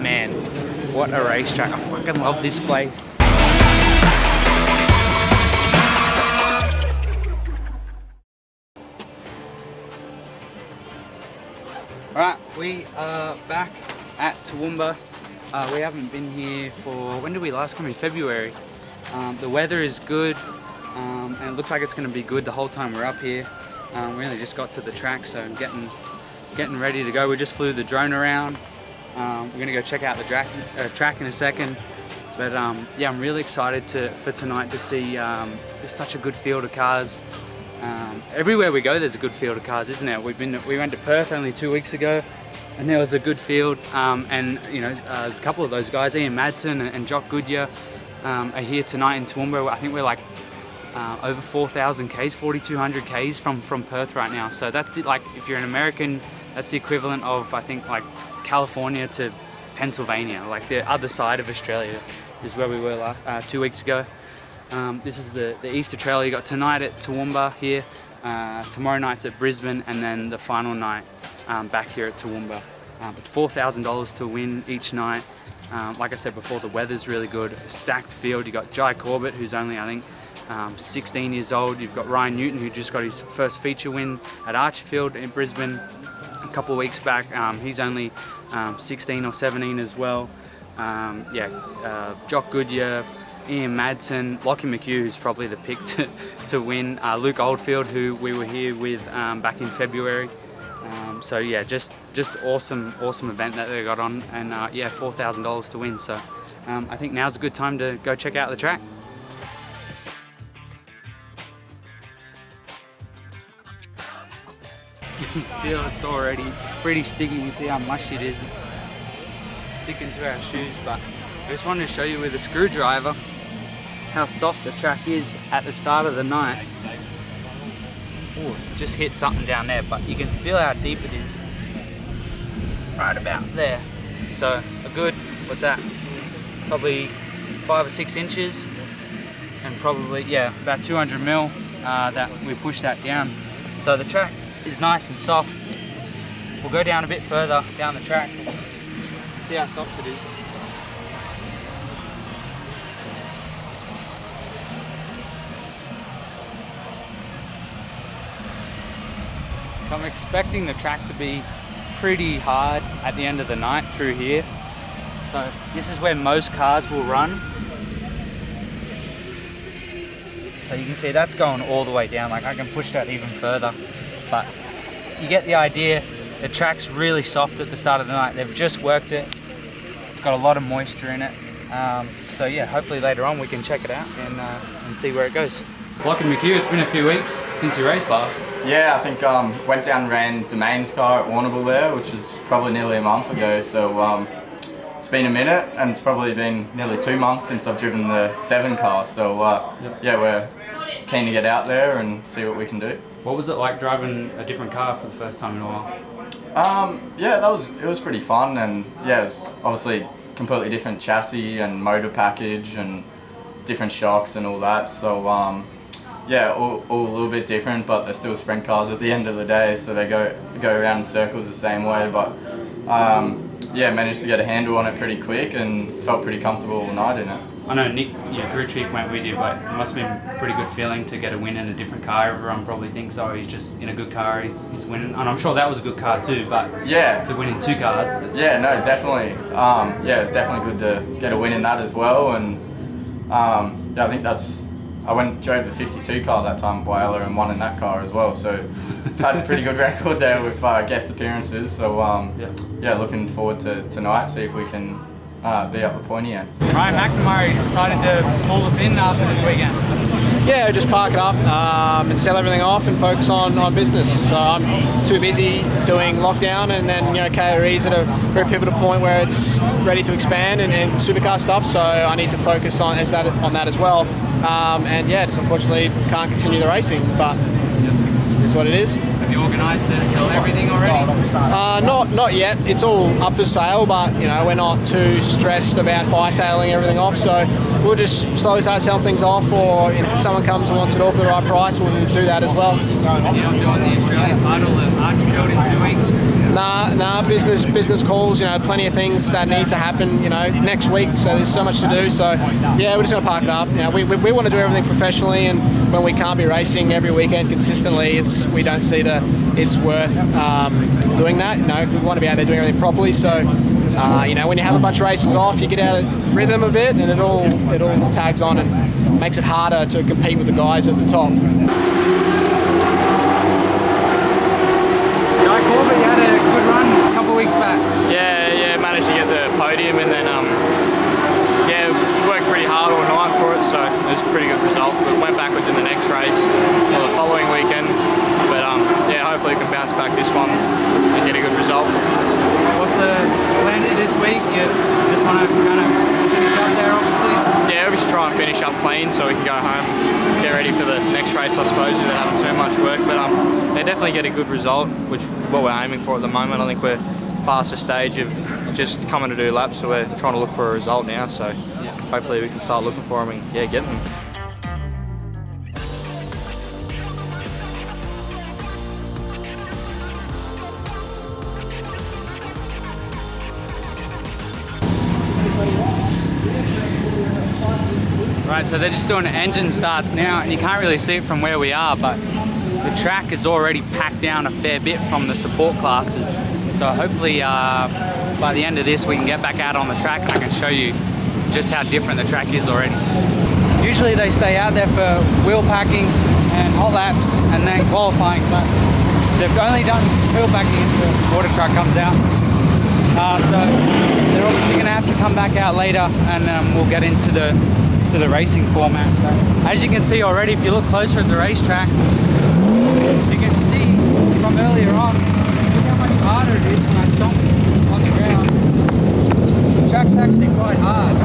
Man, what a racetrack. I fucking love this place. Alright, we are back at Toowoomba. We haven't been here for, when did we last come in? February. The weather is good, and it looks like it's going to be good the whole time we're up here. We only just got to the track, so I'm getting ready to go. We just flew the drone around. We're going to go check out the track in a second. But yeah, I'm really excited for tonight to see there's such a good field of cars. Everywhere we go there's a good field of cars, isn't there? We went to Perth only 2 weeks ago and there was a good field, and you know, there's a couple of those guys, Ian Madsen and JOCK Goodyear, are here tonight in Toowoomba. I think we're like over 4,000 Ks, 4,200 Ks from Perth right now. So that's like, if you're an American, that's the equivalent of, I think, like California to Pennsylvania, like the other side of Australia is where we were 2 weeks ago. This is the Easter Trail. You got tonight at Toowoomba here, tomorrow night's at Brisbane, and then the final night back here at Toowoomba. It's $4,000 to win each night. Like I said before, the weather's really good. A stacked field. You got Jai Corbett, who's only, I think, 16 years old. You've got Ryan Newton, who just got his first feature win at Archerfield in Brisbane a couple of weeks back. He's only 16 or 17 as well. JOCK Goodyear, Ian Madsen, Lockie McHugh, who's probably the pick to win. Luke Oldfield, who we were here with back in February. So yeah, just awesome event that they got on, and yeah, $4,000 to win. So I think now's a good time to go check out the track. You can feel it's pretty sticky. You see how mushy it is. It's sticking to our shoes, but I just wanted to show you with a screwdriver how soft the track is at the start of the night. Ooh, just hit something down there, but you can feel how deep it is right about there. So a good, what's that, probably 5 or 6 inches, and probably, yeah, about 200 mil that we push that down. So the track is nice and soft. We'll go down a bit further down the track and see how soft it is. So I'm expecting the track to be pretty hard at the end of the night through here. So this is where most cars will run. So you can see that's going all the way down. Like, I can push that even further, but you get the idea. The track's really soft at the start of the night. They've just worked it. It's got a lot of moisture in it. So yeah, hopefully later on we can check it out and see where it goes. Lockie McHugh, it's been a few weeks since you raced last. Yeah, I think went down and ran DUMESNY's car at Warrnambool there, which was probably nearly a month ago. So it's been a minute, and it's probably been nearly 2 months since I've driven the 7 car. So yeah, we're keen to get out there and see what we can do. What was it like driving a different car for the first time in a while? Yeah, it was pretty fun, and yeah, it's obviously completely different chassis and motor package and different shocks and all that. So yeah, all a little bit different, but they're still sprint cars at the end of the day, so they go around in circles the same way. But yeah, managed to get a handle on it pretty quick and felt pretty comfortable all night in it. I know Nick, crew chief, went with you, but it must have been a pretty good feeling to get a win in a different car. Everyone probably thinks, oh, he's just in a good car, he's winning. And I'm sure that was a good car too, but yeah, to win in 2 cars. Yeah, no, definitely. Yeah, it's definitely good to get a win in that as well. And yeah, I think I drove the 52 car that time at Whyalla and won in that car as well. So I've had a pretty good record there with guest appearances. So yeah, looking forward to tonight, see if we can be up the pointy end. Ryan McNamara decided to pull the fin after this weekend. Yeah, just park it up and sell everything off and focus on business. So I'm too busy doing lockdown, and then KRE's at a very pivotal point where it's ready to expand and supercar stuff. So I need to focus on that as well. And yeah, just unfortunately can't continue the racing, but it's what it is. Have you organised to sell everything already? Not yet. It's all up for sale, but you know we're not too stressed about fire sailing everything off. So we'll just slowly start selling things off, or you know, if someone comes and wants it all for the right price, we'll do that as well. You're not doing the Australian title at Archfield in 2 weeks? Nah. Business calls. You know, plenty of things that need to happen. You know, next week. So there's so much to do. So yeah, we're just gonna park it up. You know, we want to do everything professionally, and when we can't be racing every weekend consistently, we don't see it's worth doing that. You know, we want to be out there doing everything properly. So you know, when you have a bunch of races off, you get out of rhythm a bit, and it all tags on and makes it harder to compete with the guys at the top. You had a good run a couple of weeks back. Yeah, managed to get the podium, and then yeah, worked pretty hard all night for it, so it was a pretty good result. But went backwards in the next race, or the following weekend. But yeah, hopefully we can bounce back this one and get a good result. What's the plan for this week? You just want to kind of finish up there, obviously? Yeah, we should try and finish up clean so we can go home, get ready for the next race, I suppose, without having too much work. But they definitely get a good result, which is what we're aiming for at the moment. I think we're past the stage of just coming to do laps, so we're trying to look for a result now. So hopefully we can start looking for them and get them. Right, so they're just doing engine starts now, and you can't really see it from where we are, but the track is already packed down a fair bit from the support classes. So hopefully by the end of this we can get back out on the track and I can show you just how different the track is already. Usually they stay out there for wheel packing and hot laps and then qualifying, but they've only done wheel packing if the water truck comes out. So they're obviously going to have to come back out later, and we'll get into the racing format. So, as you can see already, if you look closer at the racetrack, you can see from earlier on, look how much harder it is when I stomp on the ground. The track's actually quite hard.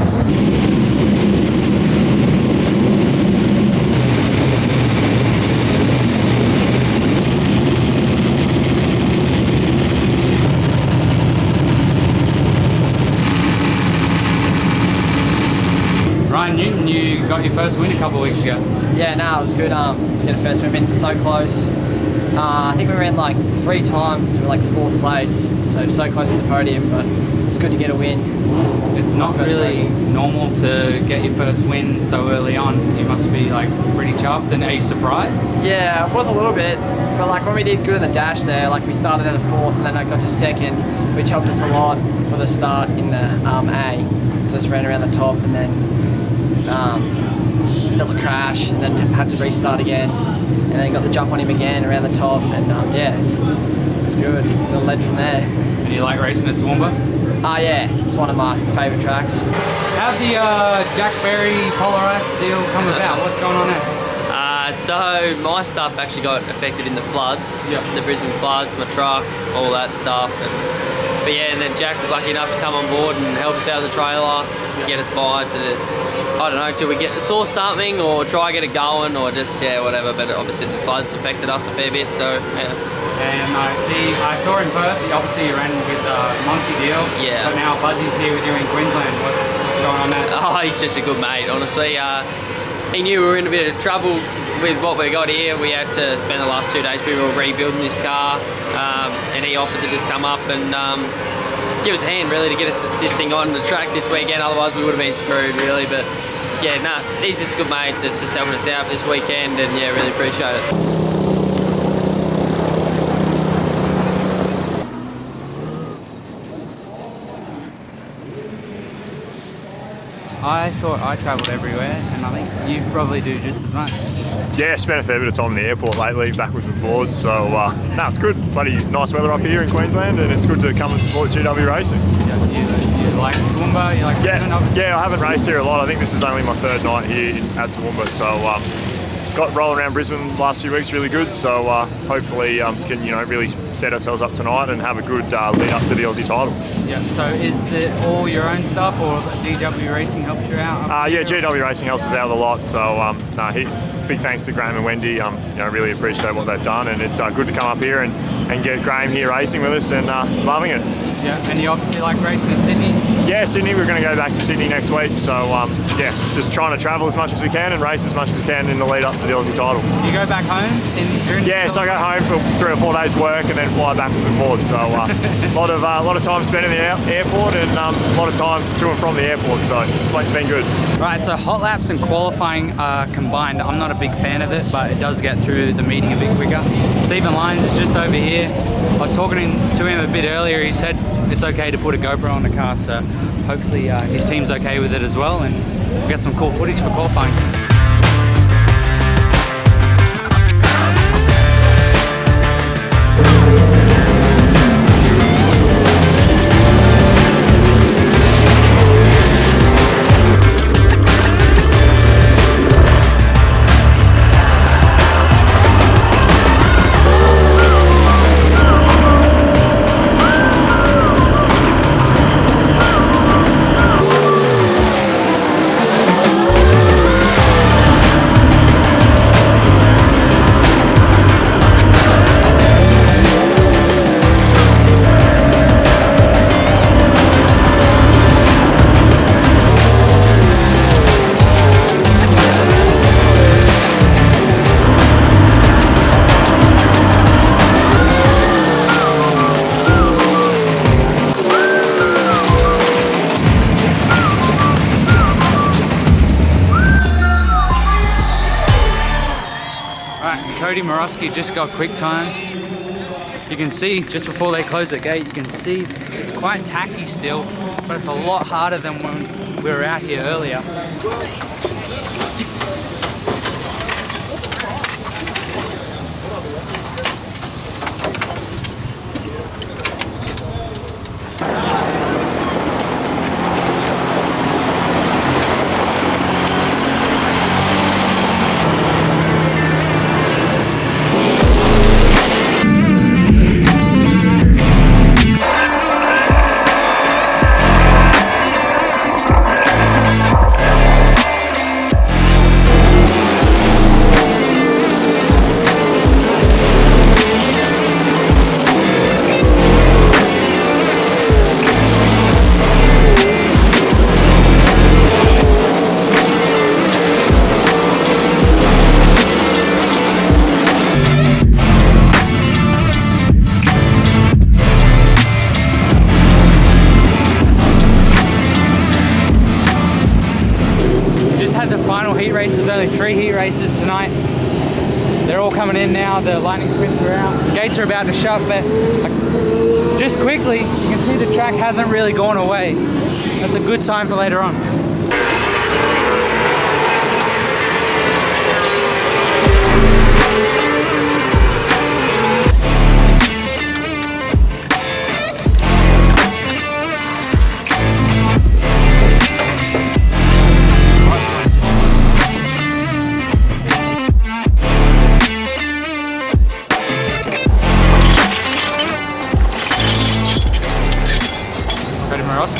Ryan Newton, you got your first win a couple of weeks ago. Yeah, no, it was good to get a first win. We've been so close. I think we ran like 3 times. We were like 4th place, so close to the podium, but it's good to get a win. It's not really normal to get your first win so early on. You must be like pretty chuffed, and are you surprised? Yeah, it was a little bit, but like when we did good in the dash there, like we started at a 4th and then I got to 2nd, which helped us a lot for the start in the A. So just ran around the top, and then there was a crash, and then had to restart again, and then got the jump on him again around the top, and yeah, it was good. Got led from there. And you like racing at Toowoomba? Yeah, it's one of my favourite tracks. How'd the Jack Berry polarized deal come about? What's going on there? So my stuff actually got affected in the floods, the Brisbane floods, my truck, all that stuff. But yeah, and then Jack was lucky enough to come on board and help us out with the trailer to get us by to the, I don't know, till we saw something or try to get it going or just, whatever. But obviously the floods affected us a fair bit, so yeah. And I saw in Perth, obviously you ran with Monty Deal. Yeah. But now Buzzy's here with you in Queensland. What's going on there? Oh, he's just a good mate, honestly. He knew we were in a bit of trouble with what we got here. We had to spend the last 2 days, we were rebuilding this car, and he offered to just come up and give us a hand really to get us this thing on the track this weekend. Otherwise we would have been screwed really. But yeah, he's just a good mate that's just helping us out this weekend, and yeah, really appreciate it. I thought I travelled everywhere, and I think you probably do just as much. Yeah, spent a fair bit of time in the airport lately, backwards and forwards, so no, it's good. Bloody nice weather up here in Queensland, and it's good to come and support GW Racing. Yeah, you like Toowoomba, you like Brisbane, obviously? Yeah, I haven't raced here a lot. I think this is only my 3rd night here at Toowoomba, so got rolling around Brisbane the last few weeks really good. So hopefully can really set ourselves up tonight and have a good lead up to the Aussie title. Yeah. So is it all your own stuff, or GW Racing helps you out? Yeah, GW Racing helps us out a lot. So big thanks to Graham and Wendy. Really appreciate what they've done, and it's good to come up here and get Graham here racing with us and loving it. Yeah, and you obviously like racing in Sydney? Yeah, Sydney. We're going to go back to Sydney next week. So yeah, just trying to travel as much as we can and race as much as we can in the lead up to the Aussie title. Do you go back home? Yeah, so I go home for 3 or 4 days work and then fly backwards and forwards. So a lot of time spent in the airport and a lot of time to and from the airport. So it's been good. Right, so hot laps and qualifying are combined. I'm not a big fan of it, but it does get through the meeting a bit quicker. Stephen Lyons is just over here. I was talking to him a bit earlier. He said it's okay to put a GoPro on the car, so hopefully his team's okay with it as well, and we'll get some cool footage for qualifying. CODY MAROSKE just got quick time. You can see just before they close the gate, you can see it's quite tacky still, but it's a lot harder than when we were out here earlier. Races, only 3 heat races tonight. They're all coming in now. The lightning sprints are out. Gates are about to shut, but just quickly, you can see the track hasn't really gone away. That's a good sign for later on.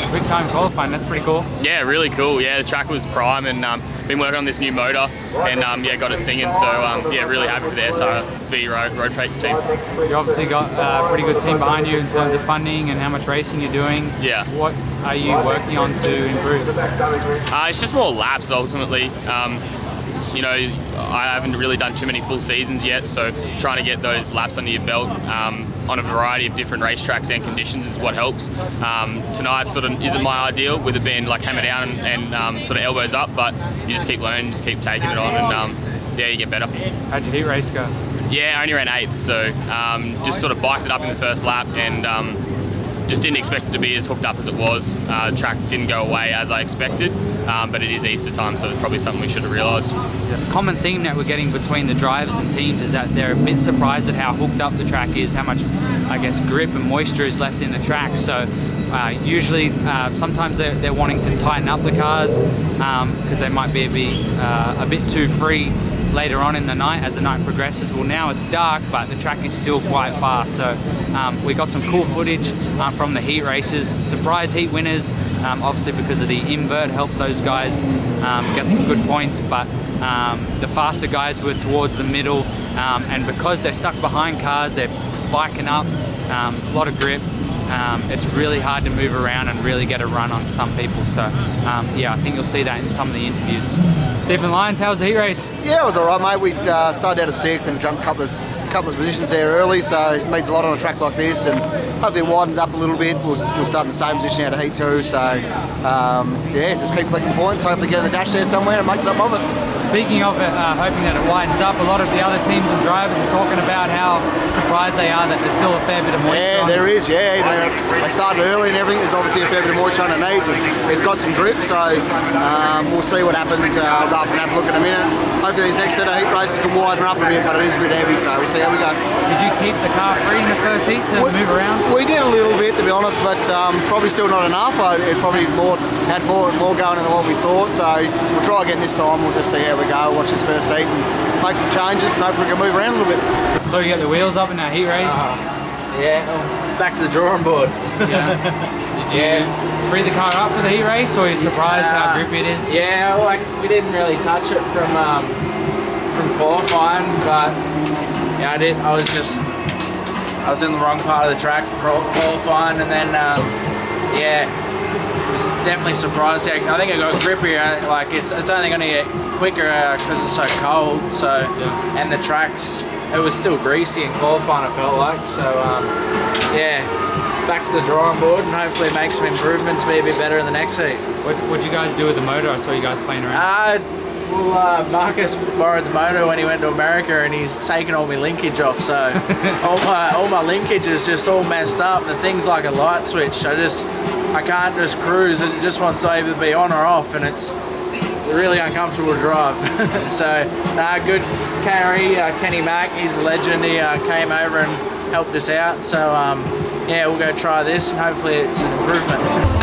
Quick time qualifying, that's pretty cool. Yeah, really cool. Yeah, the track was prime and been working on this new motor and yeah, got it singing. So yeah, really happy with the SRV road freight team. You obviously got a pretty good team behind you in terms of funding and how much racing you're doing. Yeah. What are you working on to improve? It's just more laps ultimately. You know, I haven't really done too many full seasons yet, so trying to get those laps under your belt on a variety of different racetracks and conditions is what helps. Tonight sort of isn't my ideal with it being like hammer down and sort of elbows up, but you just keep learning, just keep taking it on, and yeah, you get better. How'd your heat race go? Yeah, I only ran 8th, so just sort of biked it up in the first lap and just didn't expect it to be as hooked up as it was. The track didn't go away as I expected, but it is Easter time, so it's probably something we should have realised. The common theme that we're getting between the drivers and teams is that they're a bit surprised at how hooked up the track is, how much, I guess, grip and moisture is left in the track. So usually, sometimes they're wanting to tighten up the cars because they might be a bit too free later on in the night as the night progresses. Well, now it's dark, but the track is still quite fast. So we got some cool footage from the heat races, surprise heat winners, obviously because of the invert helps those guys get some good points, but the faster guys were towards the middle, and because they're stuck behind cars, they're biking up, a lot of grip. It's really hard to move around and really get a run on some people. So yeah, I think you'll see that in some of the interviews. Stephen Lyons, how was the heat race? Yeah, it was all right, mate. We started out of 6th and jumped a couple of positions there early, so it means a lot on a track like this, and hopefully it widens up a little bit. We'll start in the same position out of heat 2, so yeah, just keep collecting points, hopefully get in the dash there somewhere and make something of it. Speaking of it, hoping that it widens up, a lot of the other teams and drivers are talking about how surprised they are that there's still a fair bit of moisture. Yeah, there is, yeah. They started early and everything. There's obviously a fair bit of moisture underneath. It's got some grip, so we'll see what happens. We'll up and have a look in a minute. Hopefully these next set of heat races can widen up a bit, but it is a bit heavy, so we'll see how we go. Did you keep the car free in the first heat to move around? We did a little bit, to be honest, but probably still not enough. It probably had more going than what we thought, so we'll try again this time. We'll just see how we go, watch this first heat and make some changes, and hopefully we can move around a little bit. So you got the wheels up in that heat race? Yeah, back to the drawing board. Yeah. Did you free the car up for the heat race, or are you surprised how grippy it is? Yeah, like we didn't really touch it from qualifying, but yeah, I was in the wrong part of the track for qualifying, and then yeah, it was definitely surprised. I think it got grippier. Like it's only going to get quicker because it's so cold. So yeah. And the tracks, it was still greasy in qualifying. I felt like so. Yeah, back to the drawing board and hopefully make some improvements, be a bit better in the next heat. What'd you guys do with the motor? I saw you guys playing around. Well, Marcus borrowed the motor when he went to America, and he's taken all my linkage off. So all my linkage is just all messed up. And the thing's like a light switch. I can't just cruise. It just wants to either be on or off, and it's really uncomfortable to drive. So good. Kenny Mack, he's a legend. He came over and helped us out. So yeah, we'll go try this, and hopefully it's an improvement.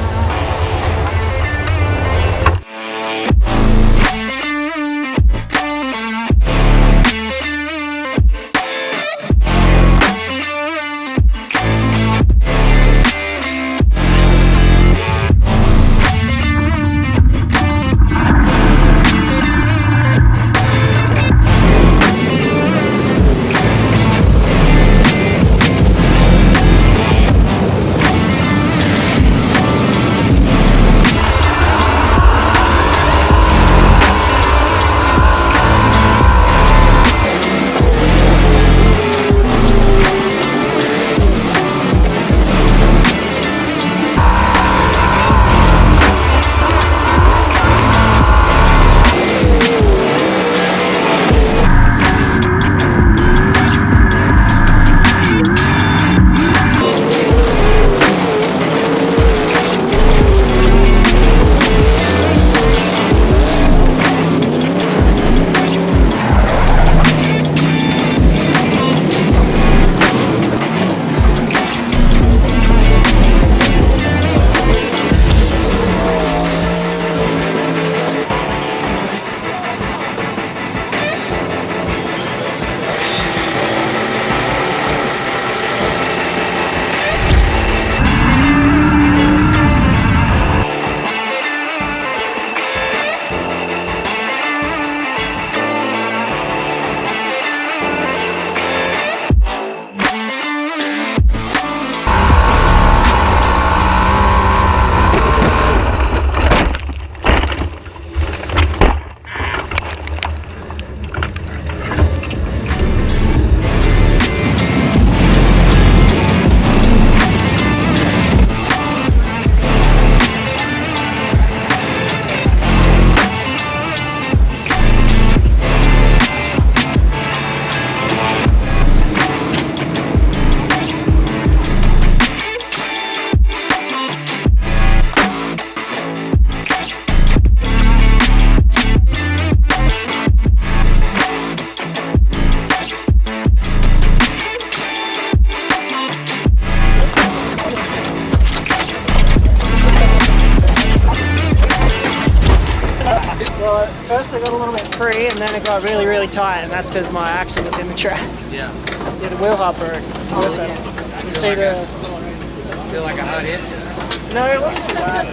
First I got a little bit free, and then it got really, really tight, and that's because my axle was in the track. Yeah. Yeah, the wheel hopper. Also, you see the. Feel like a hard hit? No, it wasn't too bad.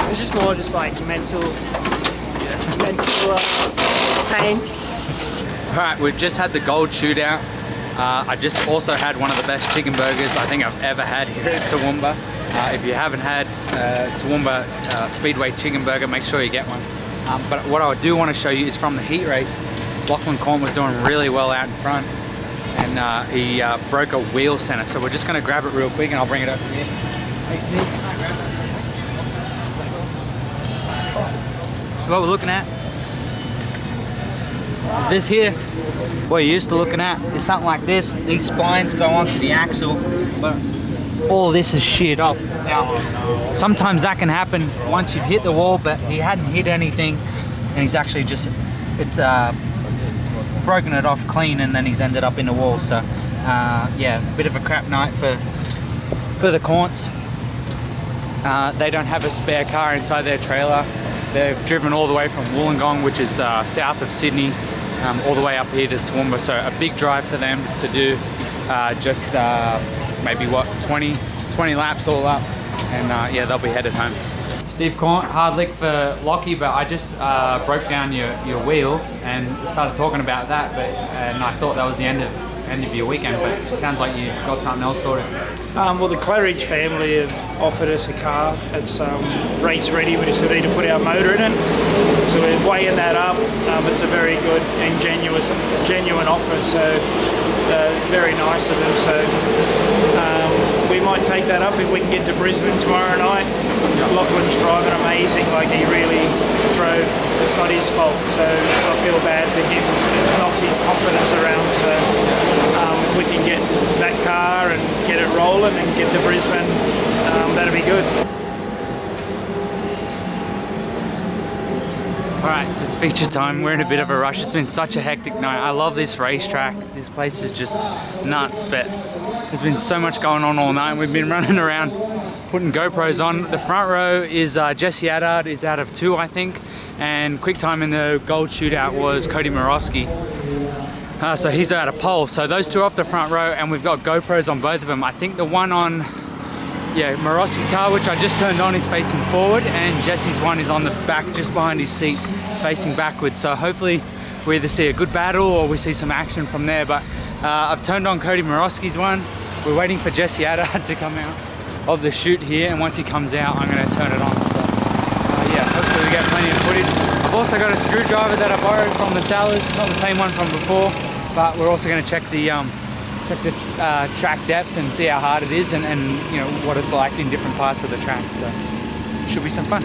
It was just more just like mental pain. Alright, we've just had the gold shootout. I just also had one of the best chicken burgers I think I've ever had here at Toowoomba. If you haven't had Toowoomba Speedway chicken burger, make sure you get one. But what I do want to show you is from the heat race. Lachlan Corn was doing really well out in front, and he broke a wheel center. So we're just going to grab it real quick and I'll bring it up here. Thanks, Nick. So what we're looking at is this here. What you're used to looking at is something like this. These spines go onto the axle, but all this is sheared off. Now, sometimes that can happen once you've hit the wall, but he hadn't hit anything, and he's actually just, it's broken it off clean, and then he's ended up in the wall. So, yeah, a bit of a crap night for the Corns. They don't have a spare car inside their trailer. They've driven all the way from Wollongong, which is south of Sydney, all the way up here to Toowoomba. So a big drive for them to do. Just maybe what, 20 laps all up, and yeah, they'll be headed home. Steve Corn, hard lick for Lockie, but I just broke down your wheel and started talking about that, and I thought that was the end of your weekend, but it sounds like you got something else sorted. Well, the Claridge family have offered us a car. It's race ready. We just need to put our motor in it. So we're weighing that up. It's a very good and genuine offer. So very nice of them. So we might take that up if we can get to Brisbane tomorrow night. Lachlan's driving amazing. Like, he really drove. It's not his fault. So I feel bad for him. It knocks his confidence around. So if we can get that car and get it rolling and get to Brisbane, that'll be good. Alright, so it's feature time. We're in a bit of a rush. It's been such a hectic night. I love this racetrack. This place is just nuts, but there's been so much going on all night. We've been running around putting GoPros on. The front row is Jesse Addard is out of 2, I think, and quick time in the gold shootout was Cody MAROSKE. So he's out of pole. So those two off the front row, and we've got GoPros on both of them. I think the one on, yeah, MAROSKE's car, which I just turned on, is facing forward, and Jesse's one is on the back, just behind his seat, facing backwards. So hopefully we either see a good battle or we see some action from there. But I've turned on Cody MAROSKE's one. We're waiting for Jesse Addard to come out of the chute here, and once he comes out, I'm going to turn it on. So, yeah, hopefully we get plenty of footage. I've also got a screwdriver that I borrowed from the Salad, not the same one from before, but we're also going to check the track depth and see how hard it is, and you know what it's like in different parts of the track. So should be some fun.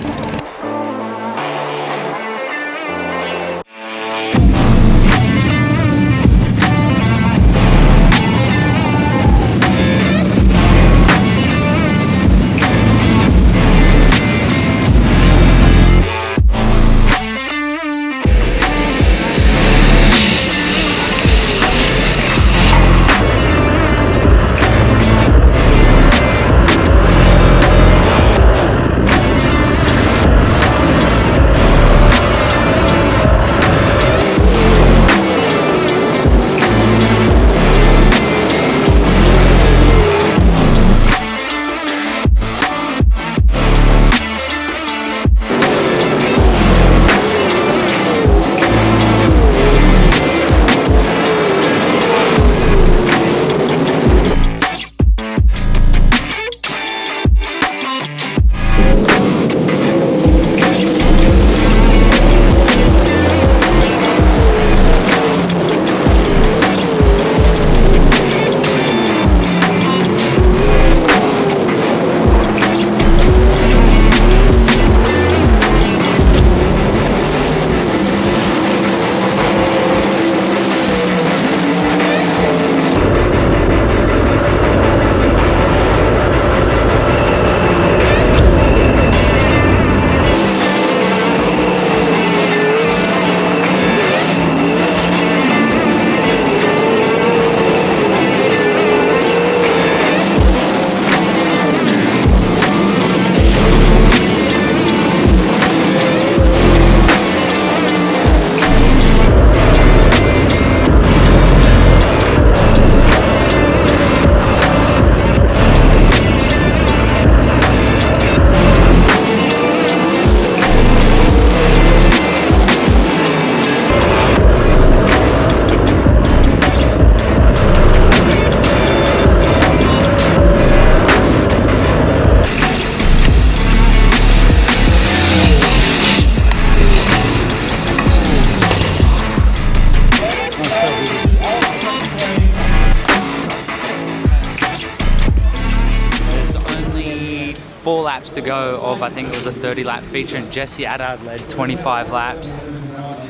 laps to go of, I think it was a 30-lap feature, and Jesse Addard led 25 laps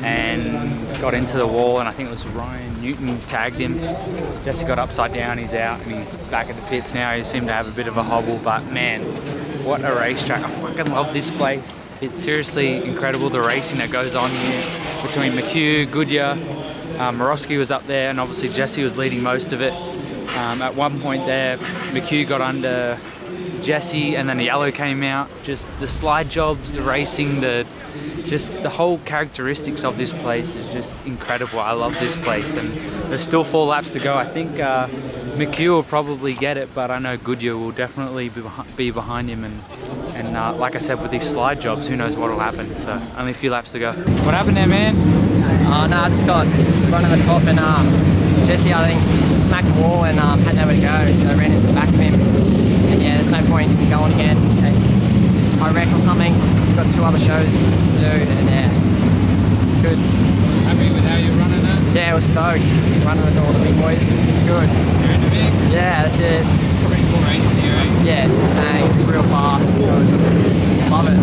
and got into the wall, and I think it was Ryan Newton tagged him. Jesse got upside down, he's out, and he's back at the pits now. He seemed to have a bit of a hobble, but man, what a racetrack. I fucking love this place. It's seriously incredible, the racing that goes on here between McHugh, Goodyear, MAROSKE was up there, and obviously Jesse was leading most of it. At one point there, McHugh got under Jesse, and then the yellow came out. Just the slide jobs, the racing, just the whole characteristics of this place is just incredible. I love this place, and there's still 4 laps to go. I think McHugh will probably get it, but I know Goodyear will definitely be behind him, and like I said, with these slide jobs, who knows what will happen. So only a few laps to go. What happened there, man? Oh no, I just got run to the top, and Jesse, I think, smacked the wall and had nowhere to go, so I ran into the back of him. And yeah, there's no point in going again in case I wreck or something. We've got 2 other shows to do, and yeah, it's good. Happy with how you're running it? Yeah, I was stoked. Running with all the big boys, it's good. You're in the mix? Yeah, that's it. Pretty cool racing here, eh? Yeah, it's insane. It's real fast. It's good. Love it.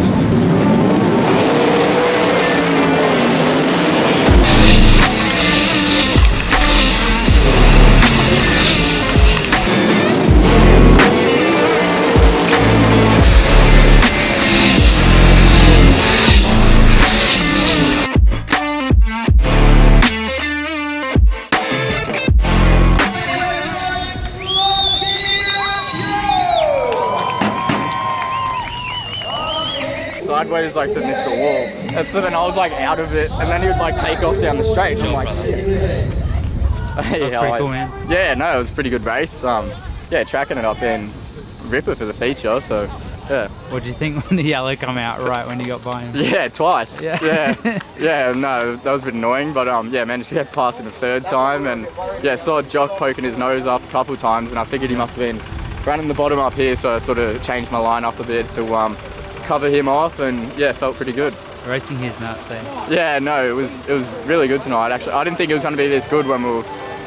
Sideways like to miss the wall, and so then I was like out of it, and then he would like take off down the straight, and I'm like, That's pretty cool, man. Yeah, no, it was a pretty good race. Yeah, tracking it up in ripper for the feature, so yeah. What do you think when the yellow come out right when you got by him? Yeah, twice. Yeah. Yeah, no, that was a bit annoying, but yeah, managed to get past him the 3rd time, and yeah, saw Jock poking his nose up a couple times, and I figured he must have been running the bottom up here, so I sort of changed my line up a bit to cover him off, and yeah, felt pretty good. Racing here's nuts, eh? Yeah, no, it was really good tonight. Actually, I didn't think it was going to be this good when we were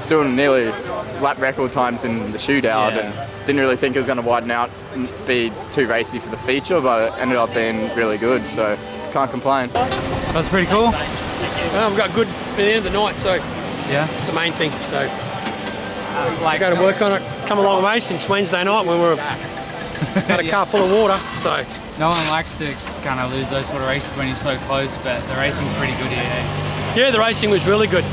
doing nearly lap record times in the shootout, and didn't really think it was going to widen out and be too racy for the feature, but it ended up being really good, so can't complain. That's pretty cool. We got good at the end of the night, so yeah, it's the main thing. So I got to work on it. Come a long way since Wednesday night when we had a car full of water. So no one likes to kind of lose those sort of races when you're so close, but the racing's pretty good here. Eh? Yeah, the racing was really good.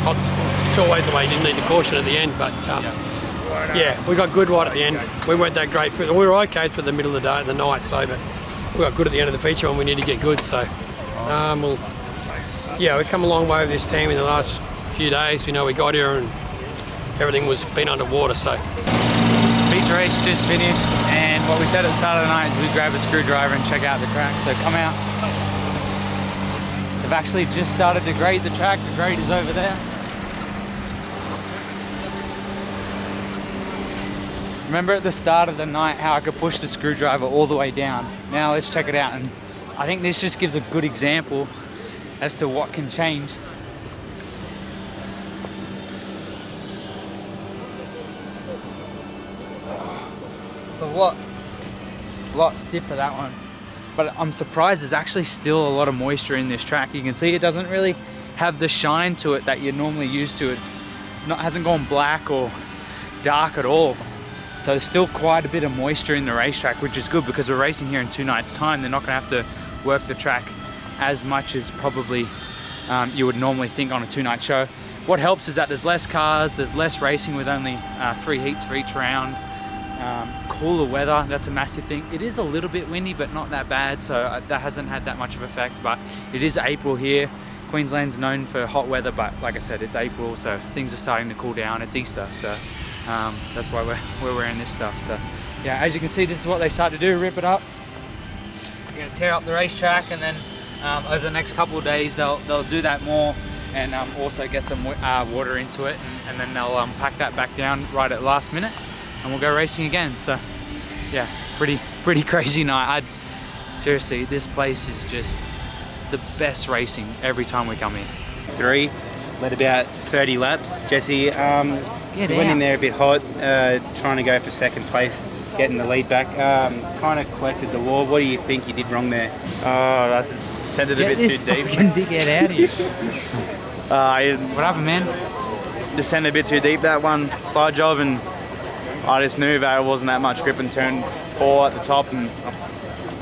It's always the way, you didn't need the caution at the end, but yeah, we got good right at the end. We weren't that great we were okay for the middle of the day and the night, so but we got good at the end of the feature when we need to get good. So we've come a long way with this team in the last few days. We know we got here and everything was been underwater. So feature race just finished, and what we said at the start of the night is we'd grab a screwdriver and check out the track. So come out. They've actually just started to grade the track. The grade is over there. Remember at the start of the night how I could push the screwdriver all the way down? Now let's check it out, and I think this just gives a good example as to what can change. It's a lot stiffer, that one. But I'm surprised there's actually still a lot of moisture in this track. You can see it doesn't really have the shine to it that you're normally used to. It hasn't gone black or dark at all. So there's still quite a bit of moisture in the racetrack, which is good because we're racing here in 2 nights' time. They're not gonna have to work the track as much as probably you would normally think on a 2-night show. What helps is that there's less cars, there's less racing with only 3 heats for each round. Cooler weather, that's a massive thing. It is a little bit windy, but not that bad, so that hasn't had that much of an effect. But it is April here. Queensland's known for hot weather, but like I said, it's April, so things are starting to cool down. It's Easter, so that's why we're wearing this stuff. So yeah, as you can see, this is what they start to do, rip it up. They're gonna tear up the racetrack, and then over the next couple of days, they'll do that more, and also get some water into it, and then they'll pack that back down right at the last minute, and we'll go racing again. So yeah, pretty crazy night. Seriously, this place is just the best racing every time we come here. 3, led about 30 laps. Jesse, went in there a bit hot, trying to go for second place getting the lead back. Kind of collected the wall. What do you think you did wrong there? Oh, I just sent it a bit too deep. Get out of here. What happened, man? Just sent it a bit too deep, that one slide job, and I just knew that it wasn't that much grip and turned 4 at the top, and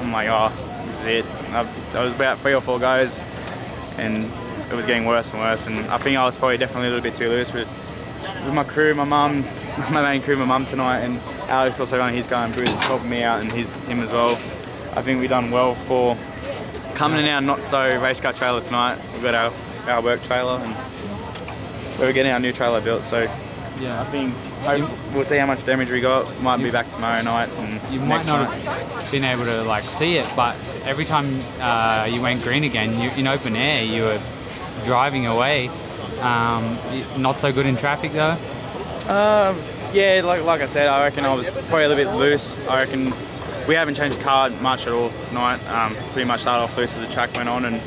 I'm like, oh, this is it. That was about 3 or 4 goes, and it was getting worse and worse, and I think I was probably definitely a little bit too loose with my crew, my mum, my main crew, my mum tonight, and Alex also on his car and Bruce helping me out, and him as well. I think we done well for coming in our not so race car trailer tonight. We've got our work trailer, and we're getting our new trailer built, so yeah, I think we'll see how much damage we got. Might be back tomorrow night and you might not have been able to like see it, but every time you went green again, in open air, you were driving away. Not so good in traffic though. Yeah, like I said, I reckon I was probably a little bit loose. I reckon we haven't changed the car much at all tonight. Pretty much started off loose as the track went on, and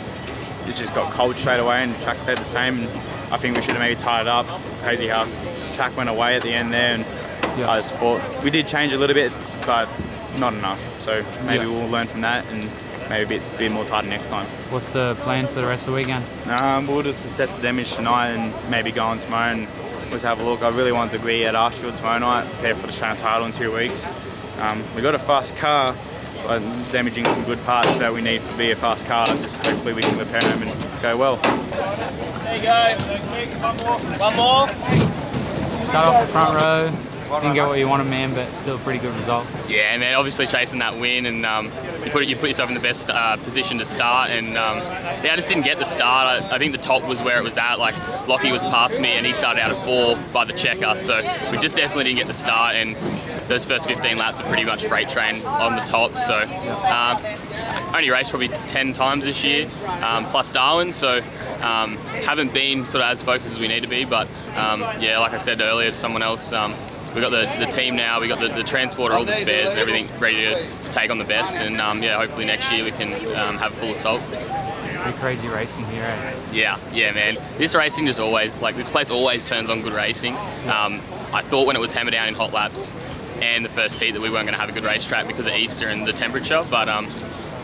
it just got cold straight away, and the track stayed the same. And I think we should have maybe tied it up. Crazy how the track went away at the end there, and I just thought we did change a little bit, but not enough. So maybe we'll learn from that and maybe be more tighter next time. What's the plan for the rest of the weekend? We'll just assess the damage tonight and maybe go on tomorrow and just have a look. I really want the degree at Archfield tomorrow night, prepare for the Australian title in 2 weeks. We got a fast car, but damaging some good parts that we need to be a fast car. Just hopefully we can repair them and go well. There you go. One more. Start off the front row. Didn't get what you wanted, man, but still a pretty good result. Yeah, man, obviously chasing that win, and you put yourself in the best position to start, and yeah, I just didn't get the start. I think the top was where it was at. Like, Lockie was past me, and he started out at 4 by the checker, so we just definitely didn't get the start, and those first 15 laps were pretty much freight train on the top, so only raced probably 10 times this year, plus Darwin, so haven't been sort of as focused as we need to be, but yeah, like I said earlier to someone else, we got the team now, we got the transporter, all the spares and everything ready to take on the best, and yeah, hopefully next year we can have full assault. Pretty crazy racing here, eh? Yeah, man. This racing just always, like, this place always turns on good racing. I thought when it was hammered down in hot laps and the first heat that we weren't going to have a good racetrack because of Easter and the temperature, but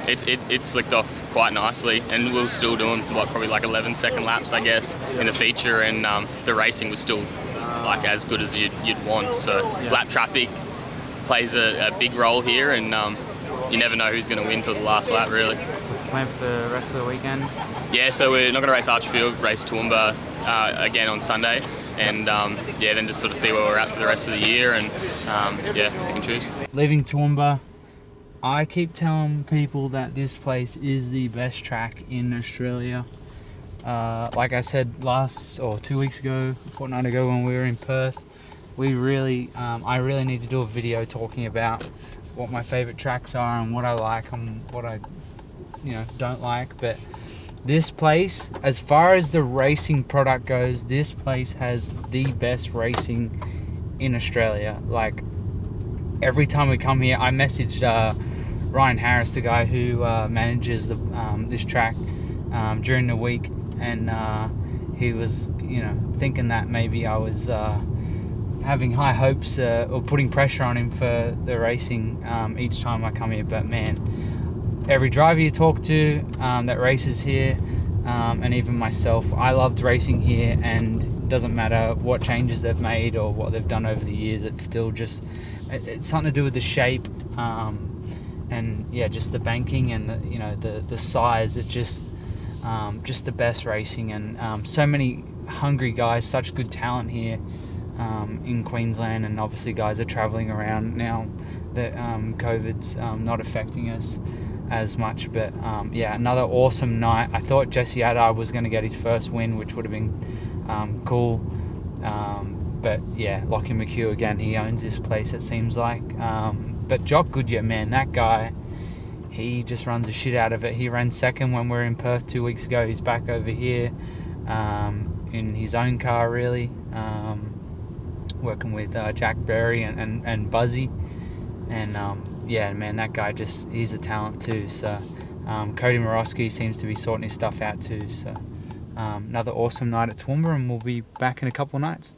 it slicked off quite nicely, and we were still doing, what, probably like 11-second laps, I guess, in the feature, and the racing was still like as good as you'd want. So lap traffic plays a big role here, and you never know who's going to win till the last lap, really. What's the plan for the rest of the weekend? Yeah, so we're not going to race Archfield, race Toowoomba again on Sunday, and yeah, then just sort of see where we're at for the rest of the year, and yeah, you can choose. Leaving Toowoomba, I keep telling people that this place is the best track in Australia. Like I said 2 weeks ago, a fortnight ago when we were in Perth, I really need to do a video talking about what my favourite tracks are and what I like and what I don't like. But this place, as far as the racing product goes, this place has the best racing in Australia. Like, every time we come here, I messaged Ryan Harris, the guy who manages this track, during the week, and he was thinking that maybe I was having high hopes or putting pressure on him for the racing each time I come here. But man, every driver you talk to that races here, and even myself, I loved racing here, and it doesn't matter what changes they've made or what they've done over the years, it's still just, it's something to do with the shape, and yeah, just the banking and the size. It just the best racing, and so many hungry guys, such good talent here in Queensland, and obviously guys are travelling around now that COVID's not affecting us as much. But yeah, another awesome night. I thought Jesse Adar was going to get his first win, which would have been cool, but yeah, Lockie McHugh again, he owns this place, it seems like. But JOCK Goodyear, man, that guy, he just runs the shit out of it. He ran second when we were in Perth 2 weeks ago. He's back over here in his own car, really, working with Jack Berry and Buzzy. And yeah, man, that guy he's a talent too. So Cody MAROSKE seems to be sorting his stuff out too. So another awesome night at Toowoomba, and we'll be back in a couple of nights.